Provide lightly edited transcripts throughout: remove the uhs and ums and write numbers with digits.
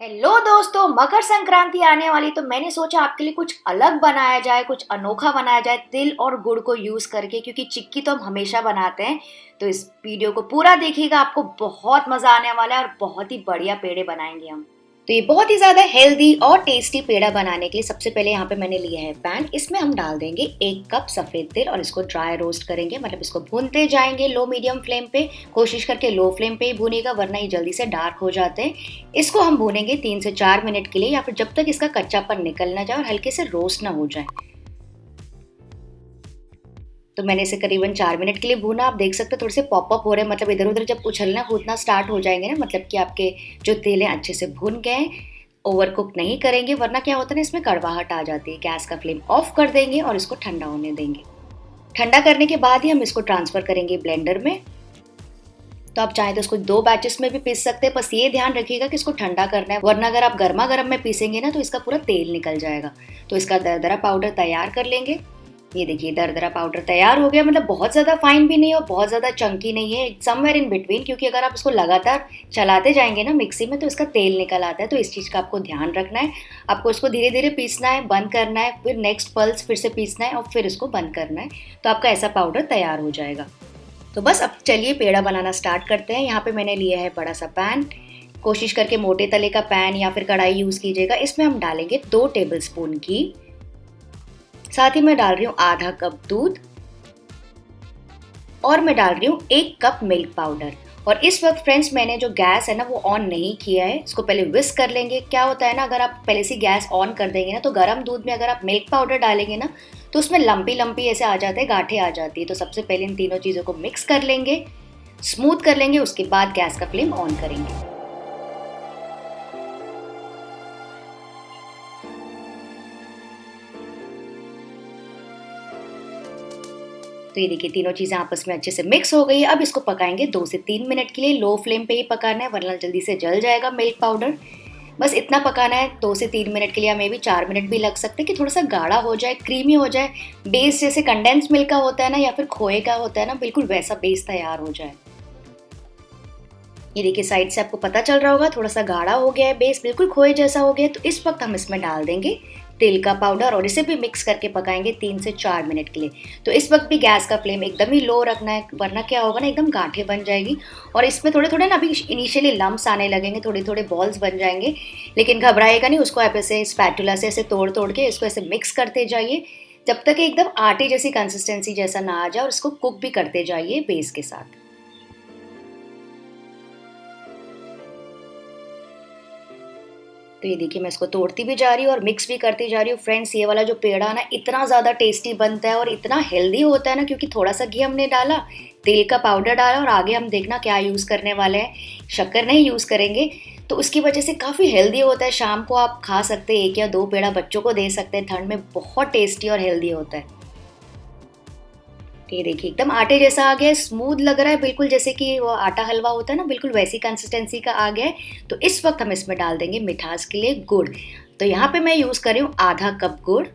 Hello दोस्तों, मकर संक्रांति आने वाली तो मैंने सोचा आपके लिए कुछ अलग बनाया जाए, कुछ अनोखा बनाया जाए तिल और गुड़ को यूज करके, क्योंकि चिक्की तो हम हमेशा बनाते हैं। तो इस वीडियो को पूरा देखिएगा, आपको बहुत मजा आने वाला है और बहुत ही बढ़िया पेड़े बनाएंगे हम। तो ये बहुत ही ज़्यादा हेल्दी और टेस्टी पेड़ा बनाने के लिए सबसे पहले यहाँ पे मैंने लिया है पैन। इसमें हम डाल देंगे 1 कप सफ़ेद तिल और इसको ड्राई रोस्ट करेंगे, मतलब इसको भूनते जाएंगे लो मीडियम फ्लेम पे। कोशिश करके लो फ्लेम पे ही भूनेगा, वरना ये जल्दी से डार्क हो जाते हैं। इसको हम भूनेंगे 3 से 4 मिनट के लिए, या फिर जब तक इसका कच्चापन निकल ना जाए और हल्के से रोस्ट ना हो जाए। तो मैंने इसे करीबन 4 मिनट के लिए भूना। आप देख सकते हैं थोड़े से पॉप अप हो रहे हैं, मतलब इधर उधर जब उछलना कूदना स्टार्ट हो जाएंगे ना, मतलब कि आपके जो तेल हैं अच्छे से भुन गए। ओवर कुक नहीं करेंगे, वरना क्या होता है ना, इसमें कड़वाहट आ जाती है। गैस का फ्लेम ऑफ कर देंगे और इसको ठंडा होने देंगे। ठंडा करने के बाद ही हम इसको ट्रांसफर करेंगे ब्लेंडर में। तो आप चाहें तो इसको 2 बैचेस में भी पीस सकते हैं, बस ये ध्यान रखिएगा कि इसको ठंडा करना है, वरना अगर आप गर्मा गर्म में पीसेंगे ना तो इसका पूरा तेल निकल जाएगा। तो इसका दरदरा पाउडर तैयार कर लेंगे। ये देखिए दरदरा पाउडर तैयार हो गया, मतलब बहुत ज़्यादा फाइन भी नहीं और बहुत ज़्यादा चंकी नहीं है, समवेयर इन बिटवीन। क्योंकि अगर आप इसको लगातार चलाते जाएंगे ना मिक्सी में तो इसका तेल निकल आता है, तो इस चीज़ का आपको ध्यान रखना है। आपको इसको धीरे धीरे पीसना है, बंद करना है, फिर नेक्स्ट पल्स फिर से पीसना है और फिर इसको बंद करना है। तो आपका ऐसा पाउडर तैयार हो जाएगा। तो बस अब चलिए पेड़ा बनाना स्टार्ट करते हैं। यहाँ पे मैंने लिया है बड़ा सा पैन। कोशिश करके मोटे तले का पैन या फिर कढ़ाई यूज़ कीजिएगा। इसमें हम डालेंगे 2 टेबल स्पून घी, साथ ही मैं डाल रही हूँ आधा कप दूध और मैं डाल रही हूँ 1 कप मिल्क पाउडर। और इस वक्त फ्रेंड्स मैंने जो गैस है ना वो ऑन नहीं किया है। इसको पहले विस्क कर लेंगे। क्या होता है ना, अगर आप पहले से गैस ऑन कर देंगे ना तो गर्म दूध में अगर आप मिल्क पाउडर डालेंगे ना तो उसमें लंपी लंपी ऐसे आ जाते हैं, गांठें आ जाती है। तो सबसे पहले इन तीनों चीज़ों को मिक्स कर लेंगे, स्मूथ कर लेंगे, उसके बाद गैस का फ्लेम ऑन करेंगे। तो ये देखिए तीनों चीज़ें आपस में अच्छे से मिक्स हो गई है। अब इसको पकाएंगे 2 से 3 मिनट के लिए। लो फ्लेम पे ही पकाना है, वरना जल्दी से जल जाएगा मिल्क पाउडर। बस इतना पकाना है 2 से 3 मिनट के लिए, या मे बी 4 मिनट भी लग सकते हैं, कि थोड़ा सा गाढ़ा हो जाए, क्रीमी हो जाए। बेस जैसे कंडेंस मिल्क का होता है ना, या फिर खोए का होता है ना, बिल्कुल वैसा बेस तैयार हो जाए। ये देखिए साइड से आपको पता चल रहा होगा थोड़ा सा गाढ़ा हो गया है, बेस बिल्कुल खोए जैसा हो गया है। तो इस वक्त हम इसमें डाल देंगे तिल का पाउडर और इसे भी मिक्स करके पकाएंगे 3 से 4 मिनट के लिए। तो इस वक्त भी गैस का फ्लेम एकदम ही लो रखना है, वरना क्या होगा ना, एकदम गांठें बन जाएगी। और इसमें थोड़े थोड़े ना अभी इनिशियली लम्स आने लगेंगे, थोड़े थोड़े बॉल्स बन जाएंगे। लेकिन घबराएगा नहीं, उसको आप ऐसे स्पैटुला से ऐसे तोड़ तोड़ के इसको ऐसे मिक्स करते जाइए, जब तक एकदम आटे जैसी कंसिस्टेंसी जैसा ना आ जाए। और इसको कुक भी करते जाइए बेस के साथ। तो ये देखिए मैं इसको तोड़ती भी जा रही हूँ और मिक्स भी करती जा रही हूँ। फ्रेंड्स ये वाला जो पेड़ा ना इतना ज़्यादा टेस्टी बनता है और इतना हेल्दी होता है ना, क्योंकि थोड़ा सा घी हमने डाला, तेल का पाउडर डाला, और आगे हम देखना क्या यूज़ करने वाले हैं, शक्कर नहीं यूज़ करेंगे। तो उसकी वजह से काफ़ी हेल्दी होता है। शाम को आप खा सकते हैं, 1 या 2 पेड़ा बच्चों को दे सकते हैं, ठंड में बहुत टेस्टी और हेल्दी होता है। ये देखिए एकदम आटे जैसा आ गया है, स्मूथ लग रहा है, बिल्कुल जैसे कि वो आटा हलवा होता है ना, बिल्कुल वैसी कंसिस्टेंसी का आ गया है। तो इस वक्त हम इसमें डाल देंगे मिठास के लिए गुड़। तो यहाँ पे मैं यूज़ कर रही हूँ आधा कप गुड़।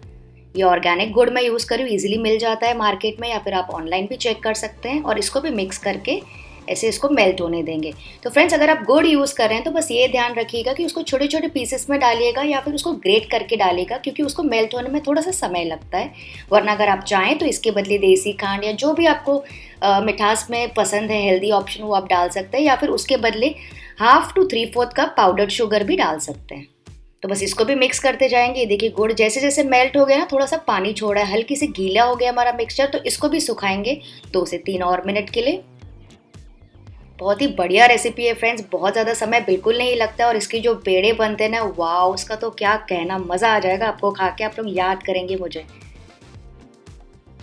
ये ऑर्गेनिक गुड़ मैं यूज़ कर रही हूँ, ईजिली मिल जाता है मार्केट में, या फिर आप ऑनलाइन भी चेक कर सकते हैं। और इसको भी मिक्स करके ऐसे इसको मेल्ट होने देंगे। तो फ्रेंड्स अगर आप गुड़ यूज़ कर रहे हैं तो बस ये ध्यान रखिएगा कि उसको छोटे छोटे पीसेस में डालिएगा, या फिर उसको ग्रेट करके डालिएगा, क्योंकि उसको मेल्ट होने में थोड़ा सा समय लगता है। वरना अगर आप चाहें तो इसके बदले देसी खांड या जो भी आपको मिठास में पसंद है, हेल्दी ऑप्शन, वो आप डाल सकते हैं, या फिर उसके बदले 1/2 to 3/4 कप पाउडर्ड शुगर भी डाल सकते हैं। तो बस इसको भी मिक्स करते जाएंगे। देखिए गुड़ जैसे जैसे मेल्ट हो गया ना, थोड़ा सा पानी छोड़ा है, हल्की सी गीला हो गया हमारा मिक्सचर। तो इसको भी सुखाएंगे 2 से 3 और मिनट के लिए। बहुत ही बढ़िया रेसिपी है फ्रेंड्स, बहुत ज़्यादा समय बिल्कुल नहीं लगता है। और इसके जो पेड़े बनते हैं ना, वाह, उसका तो क्या कहना, मज़ा आ जाएगा आपको खा के, आप लोग याद करेंगे मुझे।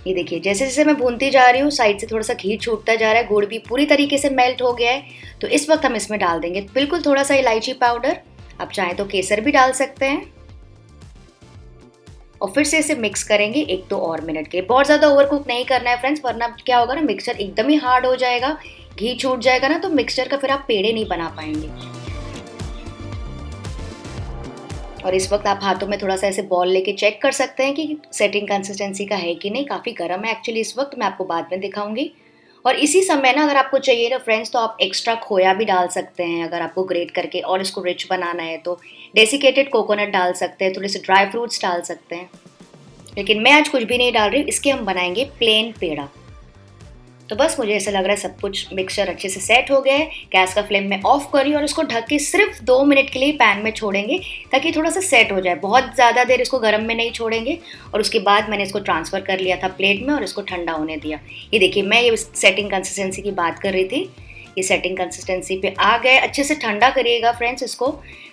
ये देखिए जैसे जैसे मैं भूनती जा रही हूँ साइड से थोड़ा सा घी छूटता जा रहा है, गुड़ भी पूरी तरीके से मेल्ट हो गया है। तो इस वक्त हम इसमें डाल देंगे बिल्कुल थोड़ा सा इलायची पाउडर। आप चाहें तो केसर भी डाल सकते हैं। और फिर से इसे मिक्स करेंगे 1-2 और मिनट के। बहुत ज़्यादा ओवर कुक नहीं करना है फ्रेंड्स, वरना क्या होगा ना, मिक्सचर एकदम ही हार्ड हो जाएगा, घी छूट जाएगा ना, तो मिक्सचर का फिर आप पेड़े नहीं बना पाएंगे। और इस वक्त आप हाथों में थोड़ा सा ऐसे बॉल लेके चेक कर सकते हैं कि सेटिंग कंसिस्टेंसी का है कि नहीं। काफ़ी गर्म है एक्चुअली इस वक्त, मैं आपको बाद में दिखाऊंगी। और इसी समय ना अगर आपको चाहिए ना फ्रेंड्स, तो आप एक्स्ट्रा खोया भी डाल सकते हैं अगर आपको ग्रेट करके और इसको रिच बनाना है तो। डेसिकेटेड कोकोनट डाल सकते हैं, थोड़े से ड्राई फ्रूट्स डाल सकते हैं, लेकिन मैं आज कुछ भी नहीं डाल रही हूँ। इसके हम बनाएंगे प्लेन पेड़ा। तो बस मुझे ऐसा लग रहा है सब कुछ मिक्सचर अच्छे से सेट हो गया है। गैस का फ्लेम मैं ऑफ करी और इसको ढक के सिर्फ 2 मिनट के लिए पैन में छोड़ेंगे ताकि थोड़ा सा सेट हो जाए। बहुत ज़्यादा देर इसको गर्म में नहीं छोड़ेंगे। और उसके बाद मैंने इसको ट्रांसफ़र कर लिया था प्लेट में और इसको ठंडा होने दिया। ये देखिए, मैं ये सेटिंग कंसिस्टेंसी की बात कर रही थी। ये सेटिंग कंसिस्टेंसी पे आ गए। अच्छे से ठंडा करिएगा फ्रेंड्स इसको,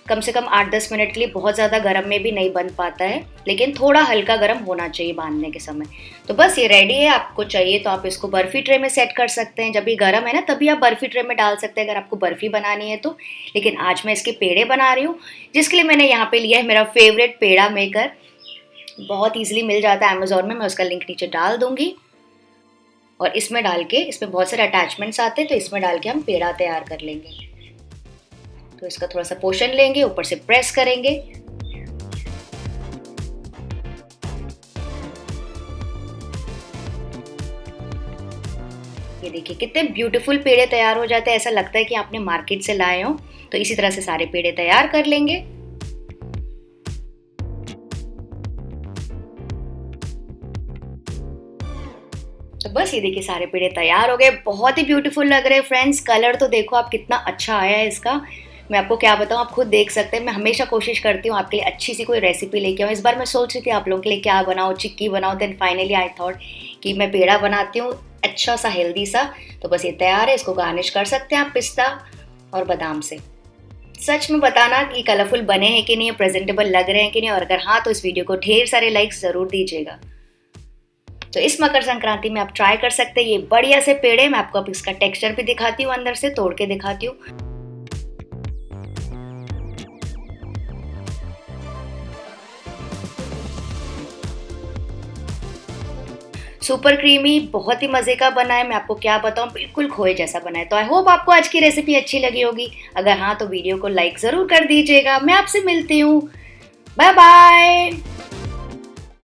कम से कम 8-10 मिनट के लिए। बहुत ज़्यादा गर्म में भी नहीं बन पाता है, लेकिन थोड़ा हल्का गर्म होना चाहिए बांधने के समय। तो बस ये रेडी है। आपको चाहिए तो आप इसको बर्फ़ी ट्रे में सेट कर सकते हैं। जब ये गर्म है ना तभी आप बर्फ़ी ट्रे में डाल सकते हैं अगर आपको बर्फ़ी बनानी है तो। लेकिन आज मैं इसके पेड़े बना रही हूँ, जिसके लिए मैंने यहाँ पे लिया है मेरा फेवरेट पेड़ा मेकर। बहुत ईजिली मिल जाता है अमेज़ॉन में, मैं उसका लिंक नीचे डाल दूँगी। और इसमें डाल के, इसमें बहुत सारे अटैचमेंट्स आते हैं, तो इसमें डाल के हम पेड़ा तैयार कर लेंगे। तो इसका थोड़ा सा पोर्शन लेंगे, ऊपर से प्रेस करेंगे। ये देखिए कितने ब्यूटीफुल पेड़े तैयार हो जाते हैं, ऐसा लगता है कि आपने मार्केट से लाए हो। तो इसी तरह से सारे पेड़े तैयार कर लेंगे। तो बस ये देखिए सारे पेड़े तैयार हो गए। बहुत ही ब्यूटीफुल लग रहे हैं फ्रेंड्स। कलर तो देखो आप कितना अच्छा आया है इसका। मैं आपको क्या बताऊँ, आप खुद देख सकते हैं। मैं हमेशा कोशिश करती हूँ आपके लिए अच्छी सी कोई रेसिपी लेके आऊँ। इस बार मैं सोच रही थी आप लोगों के लिए क्या बनाऊँ, चिक्की बनाऊँ। देन फाइनली आई थॉट कि मैं पेड़ा बनाती हूँ, अच्छा सा हेल्दी सा। तो बस ये तैयार है। इसको गार्निश कर सकते हैं आप पिस्ता और बादाम से। सच में बताना कि कलरफुल बने हैं कि नहीं, प्रेजेंटेबल लग रहे हैं कि नहीं, और अगर हाँ तो इस वीडियो को ढेर सारे लाइक्स ज़रूर दीजिएगा। तो इस मकर संक्रांति में आप ट्राई कर सकते हैं ये बढ़िया से पेड़े। मैं आपको अब इसका टेक्सचर भी दिखाती हूँ, अंदर से तोड़ के दिखाती हूँ। सुपर क्रीमी, बहुत ही मज़े का बना है। मैं आपको क्या बताऊँ, बिल्कुल खोए जैसा बना है। तो आई होप आपको आज की रेसिपी अच्छी लगी होगी। अगर हाँ तो वीडियो को लाइक ज़रूर कर दीजिएगा। मैं आपसे मिलती हूँ। Bye bye.